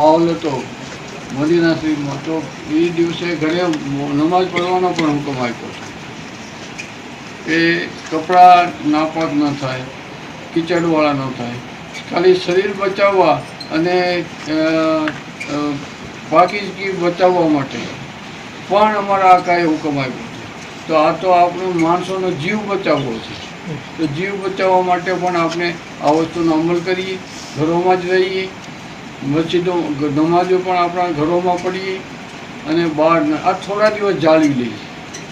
માહોલ હતો મદીના શરીફમાં, તો એ દિવસે ઘરે નમાઝ પડવાનો પણ હુકમ આપ્યો હતો કે કપડાં નાપાક ન થાય, કીચડવાળા ન થાય, ખાલી શરીર બચાવવા અને પાકીઝગી બચાવવા માટે પણ અમારા આકાએ હુકમ આપ્યો છે. તો આ તો આપણો માણસોનો જીવ બચાવવો છે. તો જીવ બચાવવા માટે પણ આપણે આ વસ્તુનો અમલ કરીએ, ઘરોમાં જ રહીએ, મસ્જિદો નમાજો પણ આપણા ઘરોમાં પડીએ અને બહાર આ થોડા દિવસ જાળવી લઈએ.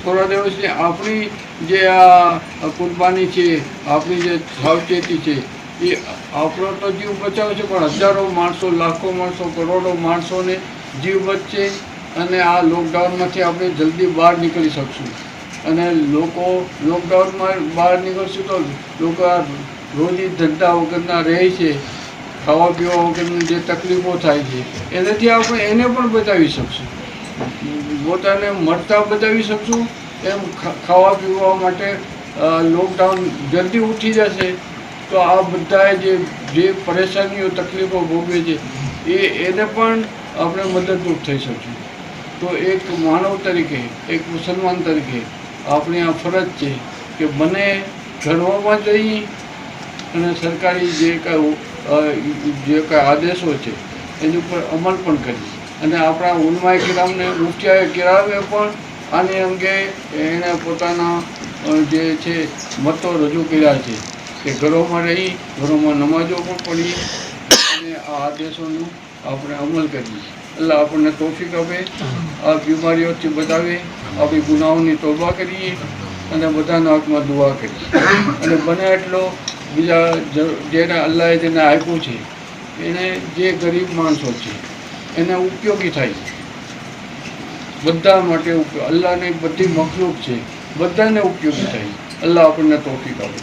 થોડા દિવસની આપણી જે આ કુરબાની છે, આપણી જે સાવચેતી છે, એ આપણો તો જીવ બચાવે છે, પણ હજારો માણસો, લાખો માણસો, કરોડો માણસોને જીવ બચશે અને આ લોકડાઉનમાંથી આપણે જલ્દી બહાર નીકળી શકશું. અને લોકો લોકડાઉનમાં બહાર નીકળશું તો લોકો આ રોજી ધંધા વગરના રહે છે, ખાવા પીવા વગરની જે તકલીફો થાય છે, એનાથી આપણે એને પણ બચાવી શકશું. પોતાને મરતા બચાવી શકશું, એમ ખાવા પીવા માટે લોકડાઉન જલ્દી ઉઠી જશે તો આ બધાએ જે પરેશાનીઓ, તકલીફો ભોગવે છે એને પણ આપણે મદદરૂપ થઈ શકશું. તો એક માનવ તરીકે, એક મુસલમાન તરીકે આપણી આ ફરજ છે કે બને ઘરમાં જ રહી અને સરકારી જે કાંઈ આદેશો છે એની ઉપર અમલ પણ કરીએ. અને આપણા ઉલમાએ કિરામને, મુફ્તિયાએ કિરામે પણ આને અંગે એણે પોતાના જે છે મતો રજૂ કર્યા છે કે ઘરોમાં રહી, ઘરોમાં નમાજો પણ પડીએ અને આ આદેશોનું આપણે અમલ કરીએ. એટલે આપણને તોફીક આપે, આ બીમારીઓથી બચાવે, આપણી ગુનાહોની તોબા કરીએ અને બધાના હકમાં દુઆ કરીએ. અને બને એટલો બીજા જેને અલ્લાહે જેને આપ્યું છે એને, જે ગરીબ માણસો છે એને ઉપયોગી થાય, બધા માટે અલ્લાહની બધી મખલૂક છે, બધાને ઉપયોગી થાય. અલ્લાહ આપણને તોફીક આપે.